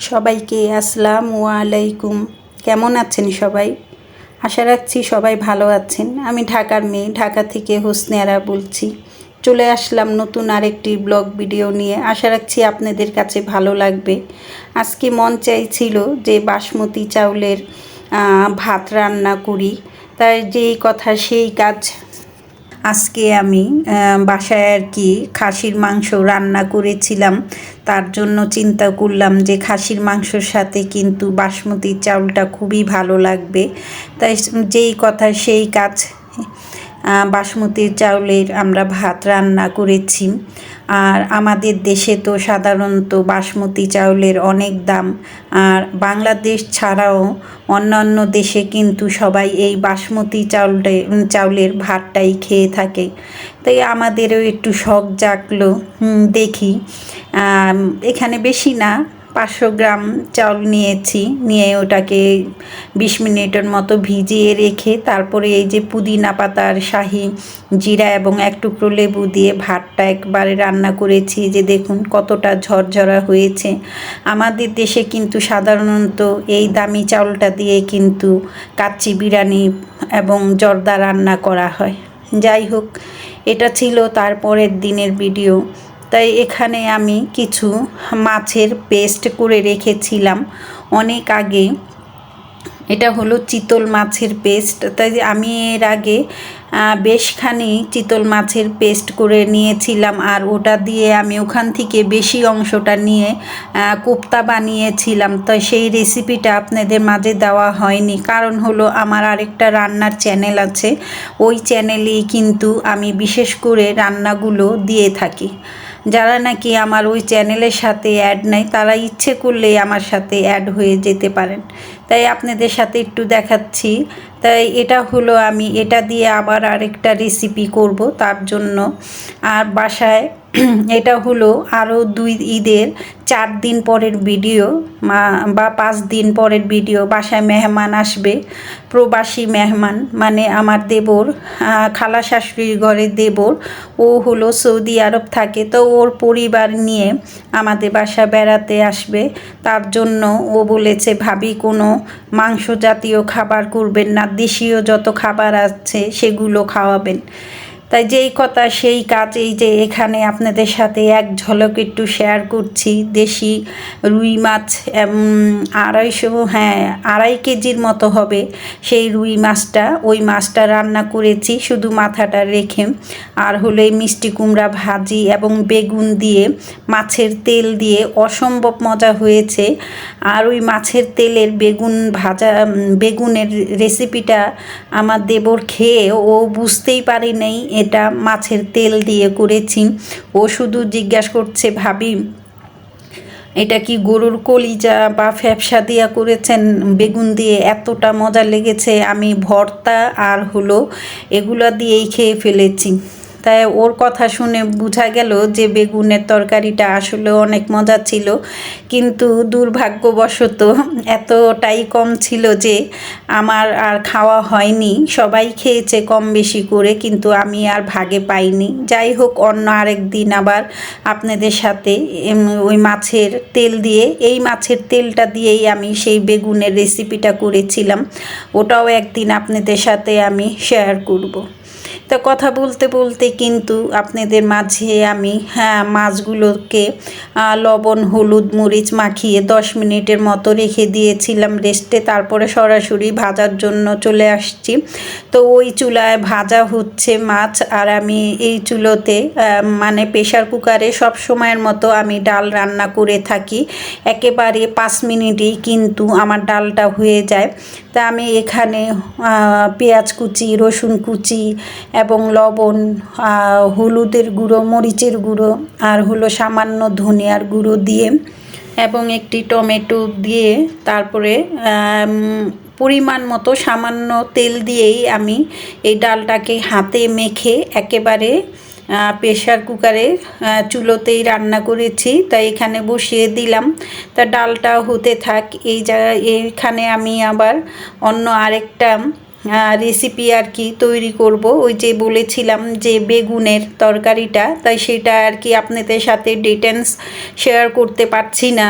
সবাইকে আসসালামু আলাইকুম। কেমন আছেন সবাই? আশা রাখছি সবাই ভালো আছেন। আমি ঢাকার মেয়ে, ঢাকা থেকে হোসনে আরা বলছি। চলে আসলাম নতুন আরেকটি ব্লগ ভিডিও নিয়ে। আশা রাখছি আপনাদের কাছে ভালো লাগবে। আজকে মন চাইছিল যে বাসমতি চাউলের ভাত রান্না করি, তাই যেই কথা সেই কাজ। আজকে আমি বাসায় আর কি খাসির মাংস রান্না করেছিলাম। তার জন্য চিন্তা করলাম যে খাসির মাংসর সাথে কিন্তু বাসমতি চাউলটা খুবই ভালো লাগবে। তাই যেই কথা সেই কাজ, বাসমতি চাউলের আমরা ভাত রান্না করেছি। আর আমাদের দেশে তো সাধারণত বাসমতি চাউলের অনেক দাম, আর বাংলাদেশ ছাড়াও অন্যান্য দেশে কিন্তু সবাই এই বাসমতি চাউলের ভাতটাই খেয়ে থাকে। তাই আমাদেরও একটু শখ জাগলো, দেখি। এখানে বেশি না, 500 গ্রাম চাউল নিয়েছি, নিয়ে ওটাকে 20 মিনিটের মতো ভিজিয়ে রেখে তারপরে এই যে পুদিনা পাতার শাহি জিরা এবং এক টুকরো লেবু দিয়ে ভাতটা একবারে রান্না করেছি। যে দেখুন কতটা ঝরঝরা হয়েছে। আমাদের দেশে কিন্তু সাধারণত এই দামি চাউলটা দিয়ে কিন্তু কাচ্চি বিরিয়ানি এবং জর্দা রান্না করা হয়। যাই হোক, এটা ছিল তারপরের দিনের ভিডিও। তাই এখানে আমি কিছু মাছের পেস্ট করে রেখেছিলাম অনেক আগে। এটা হলো চিতল মাছের পেস্ট। তাই আমি এর আগে বেশখানি চিতল মাছের পেস্ট করে নিয়েছিলাম, আর ওটা দিয়ে আমি ওখান থেকে বেশি অংশটা নিয়ে কোপ্তা বানিয়েছিলাম। তো সেই রেসিপিটা আপনাদের মাঝে দেওয়া হয়নি, কারণ হলো আমার আরেকটা রান্নার চ্যানেল আছে। ওই চ্যানেলেই কিন্তু আমি বিশেষ করে রান্নাগুলো দিয়ে থাকি। যারা নাকি আমার ওই চ্যানেলের সাথে অ্যাড নেই, তারা ইচ্ছে করলেই আমার সাথে অ্যাড হয়ে যেতে পারেন। তাই আপনাদের সাথে একটু দেখাচ্ছি। তাই এটা হলো, আমি এটা দিয়ে আবার আরেকটা রেসিপি করব তার জন্য। আর বাসায় এটা হলো আরও 2 ঈদের 4 দিন পরের ভিডিও বা 5 দিন পরের ভিডিও। বাসায় মেহমান আসবে, প্রবাসী মেহমান, মানে আমার দেবর, খালা শাশুড়ির ঘরে দেবর। ও হলো সৌদি আরব থাকে, তো ওর পরিবার নিয়ে আমাদের বাসা বেড়াতে আসবে। তার জন্য ও বলেছে ভাবি কোনো মাংস জাতীয় খাবার করবেন না, দেশীয় যত খাবার আছে সেগুলো খাওয়াবেন। তাই যেই কথা সেই কাজ। এই যে এখানে আপনাদের সাথে এক ঝলক একটু শেয়ার করছি। দেশি রুই মাছ 2.5 কেজির মতো হবে সেই রুই মাছটা। ওই মাছটা রান্না করেছি শুধু মাথাটা রেখে। আর হলো এই মিষ্টি কুমড়া ভাজি এবং বেগুন দিয়ে, মাছের তেল দিয়ে অসম্ভব মজা হয়েছে। আর ওই মাছের তেলের বেগুনের রেসিপিটা আমার দেবর খেয়ে ও বুঝতেই পারে নাই এটা মাছের তেল দিয়ে করেছি। ও শুধু জিজ্ঞাসা করছে ভাবি এটা কি গরুর কলিজা বা ফ্যাপসা দিয়া করেছেন? বেগুন দিয়ে এতটা মজা লেগেছে, আমি ভর্তা আর হলো এগুলো দিয়েই খেয়ে ফেলেছি। তাই ওর কথা শুনে বোঝা গেল যে বেগুনের তরকারিটা আসলে অনেক মজা ছিল, কিন্তু দুর্ভাগ্যবশত এতটাই কম ছিল যে আমার আর খাওয়া হয়নি। সবাই খেয়েছে কম বেশি করে, কিন্তু আমি আর ভাগে পাইনি। যাই হোক, অন্য আরেক দিন আবার আপনাদের সাথে ওই মাছের তেল দিয়ে, এই মাছের তেলটা দিয়েই আমি সেই বেগুনের রেসিপিটা করেছিলাম। ওটাও একদিন আপনাদের সাথে আমি শেয়ার করব। তো কথা বলতে বলতে কিন্তু আপনাদের মাঝে আমি মাছগুলোকে লবণ হলুদ মরিচ মাখিয়ে 10 মিনিটের মতো রেখে দিয়েছিলাম রেস্টে। তারপরে সরাসরি ভাজার জন্য চলে আসছি। তো ওই চুলায় ভাজা হচ্ছে মাছ, আর আমি এই চুলোতে মানে প্রেশার কুকারে সব সময়ের মতো আমি ডাল রান্না করে থাকি। একেবারে 5 মিনিটেই কিন্তু আমার ডালটা হয়ে যায়। তা আমি এখানে পেঁয়াজ কুচি, রসুন কুচি এবং লবণ, হলুদের গুঁড়ো, মরিচের গুঁড়ো, আর হলো সামান্য ধনিয়ার গুঁড়ো দিয়ে এবং একটি টমেটো দিয়ে, তারপরে পরিমাণ মতো সামান্য তেল দিয়েই আমি এই ডালটাকে হাতে মেখে একেবারে প্রেশার কুকারে চুলোতেই রান্না করেছি। তাই এখানে বসিয়ে দিলাম। তা ডালটা হতে থাক। এইখানে আমি আবার অন্য আরেকটা রেসিপি আর কি তৈরি করব। ওই যে বলেছিলাম যে বেগুনের তরকারিটা, তাই সেটা আর কি আপনাদের সাথে ডিটেলস শেয়ার করতে পারছি না।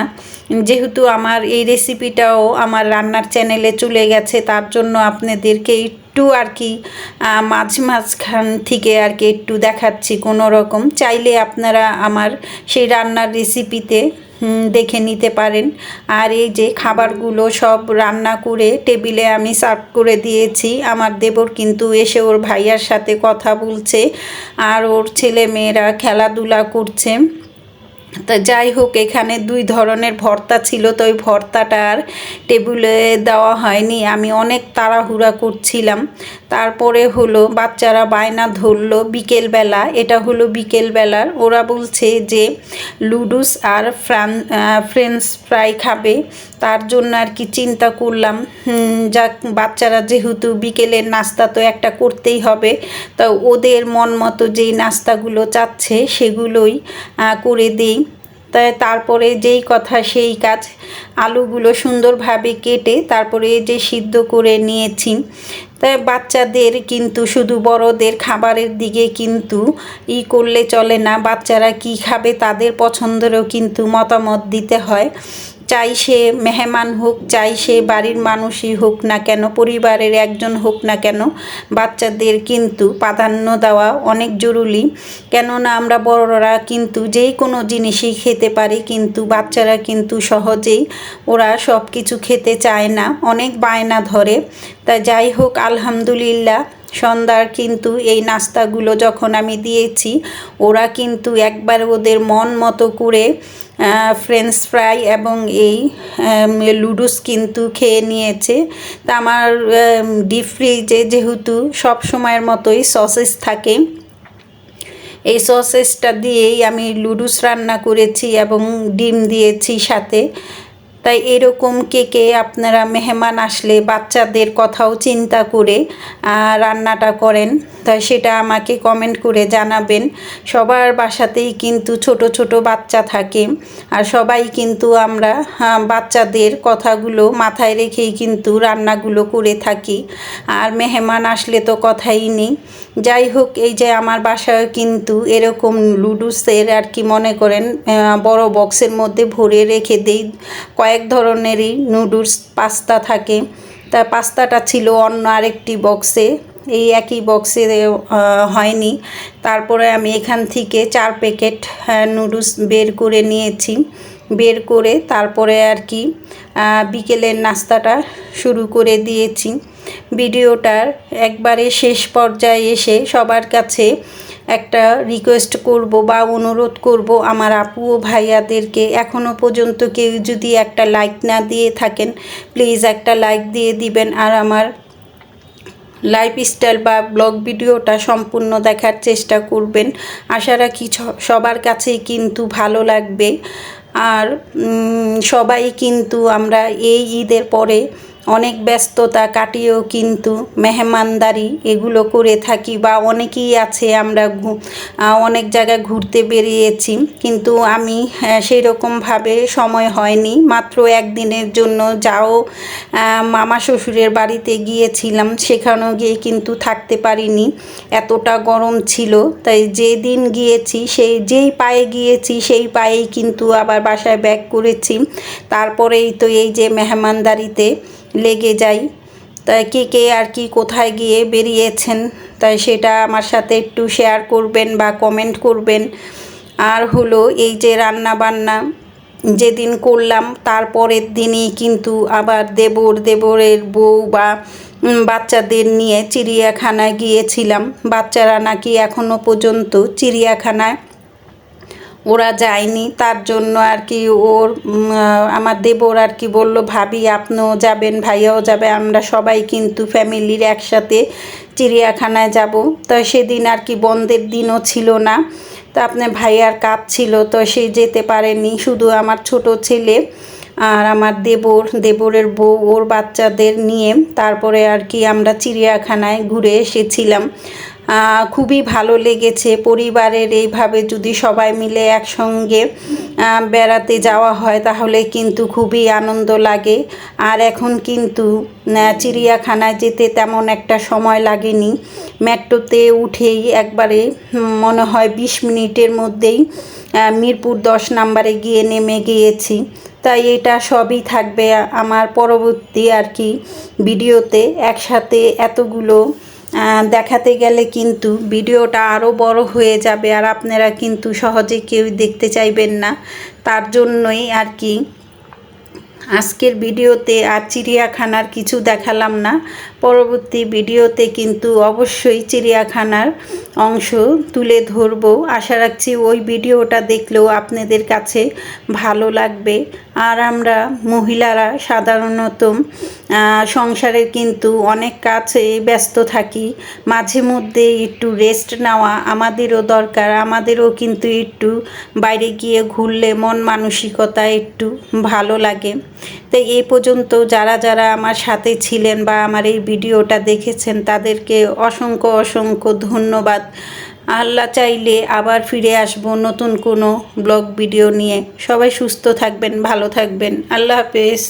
যেহেতু আমার এই রেসিপিটাও আমার রান্নার চ্যানেলে চলে গেছে, তার জন্য আপনাদেরকে একটু আর কি মাঝখান থেকে আর কি একটু দেখাচ্ছি কোনো রকম। চাইলে আপনারা আমার সেই রান্নার রেসিপিতে দেখে নিতে পারেন। আর এই যে খাবারগুলো সব রান্না করে টেবিলে আমি সার্ভ করে দিয়েছি। আমার দেবর কিন্তু এসে ওর ভাইয়ার সাথে কথা বলছে আর ওর ছেলে মেয়েরা খেলাধুলা করছে। তা যাই হোক, এখানে 2 ধরনের ভর্তা ছিল, তো ওই ভর্তাটা আর টেবিলে দেওয়া হয়নি, আমি অনেক তাড়াহুড়া করছিলাম। তারপরে হলো বাচ্চারা বায়না ধরলো বিকেলবেলা, এটা হলো বিকেলবেলার, ওরা বলছে যে লুডুস আর ফ্রেঞ্চ ফ্রাই খাবে। তার জন্য আর কি চিন্তা করলাম যাক, বাচ্চারা যেহেতু বিকেলের নাস্তা তো একটা করতেই হবে, তা ওদের মন মতো যেই নাস্তাগুলো চাচ্ছে সেগুলোই করে দিই। তারপরে যেই কথা সেই কাজ, আলুগুলো সুন্দরভাবে কেটে তারপরে যে সিদ্ধ করে নিয়েছি। তাই বাচ্চাদের কিন্তু শুধু বড়দের খাবারের দিকে কিন্তু করলে চলে না, বাচ্চারা কি খাবে তাদের পছন্দেরও কিন্তু মতামত দিতে হয়। চাই সে মেহমান হোক, চাই সে বাড়ির মানুষই হোক না কেন, পরিবারের একজন হোক না কেন, বাচ্চাদের কিন্তু প্রাধান্য দেওয়া অনেক জরুরি। কেননা আমরা বড়রা কিন্তু যেই কোনো জিনিসই খেতে পারি, কিন্তু বাচ্চারা কিন্তু সহজেই ওরা সব কিছু খেতে চায় না, অনেক বায়না ধরে। তা যাই হোক, আলহামদুলিল্লাহ সন্ধ্যার কিন্তু এই নাস্তাগুলো যখন আমি দিয়েছি, ওরা কিন্তু একবার ওদের মন মতো করে ফ্রেঞ্চ ফ্রাই এবং এই লুডুস কিন্তু খেয়ে নিয়েছে। তা আমার ডিপ ফ্রিজে যেহেতু সব সময়ের মতোই সসেস থাকে, এই সসেসটা দিয়েই আমি লুডুস রান্না করেছি এবং ডিম দিয়েছি সাথে। তাই এরকম কে আপনারা মেহমান আসলে বাচ্চাদের কথাও চিন্তা করে রান্নাটা করেন, তাই সেটা আমাকে কমেন্ট করে জানাবেন। সবার বাসাতেই কিন্তু ছোট ছোট বাচ্চা থাকে, আর সবাই কিন্তু আমরা বাচ্চাদের কথাগুলো মাথায় রেখেই কিন্তু রান্নাগুলো করে থাকি, আর মেহমান আসলে তো কথাই নেই। যাই হোক, এই যে আমার বাসায় কিন্তু এরকম লুডুসের আর কি মনে করেন বড় বক্সের মধ্যে ভরে রেখে দেই, কয়েক ধরনেরই নুডলস পাস্তা থাকে। তা পাস্তাটা ছিল অন্য আরেকটি বক্সে, এই একই বক্সে হয়নি। তারপরে আমি এখান থেকে 4 প্যাকেট নুডলস বের করে নিয়েছি, বের করে তারপরে আর কি বিকেলের নাস্তাটা শুরু করে দিয়েছি। ভিডিওটার একবারে শেষ পর্যায়ে এসে সবার কাছে একটা রিকোয়েস্ট করব বা অনুরোধ করব, আমার আপু ও ভাইয়াদেরকে এখনও পর্যন্ত কেউ যদি একটা লাইক না দিয়ে থাকেন, প্লিজ একটা লাইক দিয়ে দিবেন, আর আমার লাইফস্টাইল বা ব্লগ ভিডিওটা সম্পূর্ণ দেখার চেষ্টা করবেন। আশা রাখি সবার কাছেই কিন্তু ভালো লাগবে। আর সবাই কিন্তু আমরা এই ঈদের পরে অনেক ব্যস্ততা কাটিয়েও কিন্তু মেহমানদারি এগুলো করে থাকি, বা অনেকেই আছে আমরা অনেক জায়গায় ঘুরতে বেরিয়েছি, কিন্তু আমি সেই রকমভাবে সময় হয়নি, মাত্র একদিনের জন্য যাও মামা শ্বশুরের বাড়িতে গিয়েছিলাম, সেখানেও গিয়ে কিন্তু থাকতে পারিনি, এতটা গরম ছিল। তাই যেদিন গিয়েছি যেই পায়ে গিয়েছি সেই পায়েই কিন্তু আবার বাসায় ব্যাক করেছি। তারপরেই তো এই যে মেহমানদারিতে লেগে যাই। তাই কে আর কি কোথায় গিয়ে বেরিয়েছেন, তাই সেটা আমার সাথে একটু শেয়ার করবেন বা কমেন্ট করবেন। আর হলো এই যে রান্না বান্না যেদিন করলাম তারপরের দিনই কিন্তু আবার দেবরের বউ বা বাচ্চাদের নিয়ে চিড়িয়াখানায় গিয়েছিলাম। বাচ্চারা নাকি এখনও পর্যন্ত চিড়িয়াখানায় ওরা যায়নি, তার জন্য আর কি আমার দেবর আর কি বলল, ভাবি আপনিও যাবেন, ভাইয়াও যাবে, আমরা সবাই কিন্তু ফ্যামিলির একসাথে চিড়িয়াখানায় যাব। তো সেদিন আর কি বন্ধের দিনও ছিল না, তো আপনার ভাইয়ার কাজ ছিল, তো সে যেতে পারেনি, শুধু আমার ছোট ছেলে আর আমার দেবরের বউ ওর বাচ্চাদের নিয়ে তারপরে আর কি আমরা চিড়িয়াখানায় ঘুরে এসেছিলাম। খুবই ভালো লেগেছে। পরিবারের এইভাবে যদি সবাই মিলে একসঙ্গে বেড়াতে যাওয়া হয় তাহলে কিন্তু খুবই আনন্দ লাগে। আর এখন কিন্তু চিড়িয়াখানায় যেতে তেমন একটা সময় লাগেনি, মেট্রোতে উঠেই একবারে মনে হয় 20 মিনিটের মধ্যেই মিরপুর 10 নম্বরে গিয়ে নেমে গিয়েছি। তাই এটা সবই থাকবে আমার পরবর্তী আর কি ভিডিওতে। একসাথে এতগুলো দেখাতে গেলে কিন্তু ভিডিওটা আরও বড় হয়ে যাবে, আর আপনারা কিন্তু সহজে কেউ দেখতে চাইবেন না। তার জন্যই আর কি আজকের ভিডিওতে আর চিড়িয়াখানার কিছু দেখালাম না। পরবর্তী ভিডিওতে কিন্তু অবশ্যই চিড়িয়াখানার অংশ তুলে ধরব। আশা রাখছি ওই ভিডিওটা দেখলেও আপনাদের কাছে ভালো লাগবে। আর আমরা মহিলারা সাধারণত সংসারে কিন্তু অনেক কাজে ব্যস্ত থাকি, মাঝে মধ্যে একটু রেস্ট নেওয়া আমাদেরও দরকার। আমাদেরও কিন্তু একটু বাইরে গিয়ে ঘুরলে মন মানসিকতা একটু ভালো লাগে। তাই এই পর্যন্ত যারা যারা আমার সাথে ছিলেন বা আমার এই ভিডিওটা দেখেছেন তাদেরকে অসংখ্য অসংখ্য ধন্যবাদ। আল্লাহ চাইলে আবার ফিরে আসব নতুন কোনো ব্লগ ভিডিও নিয়ে। সবাই সুস্থ থাকবেন, ভালো থাকবেন। আল্লাহ হাফেজ।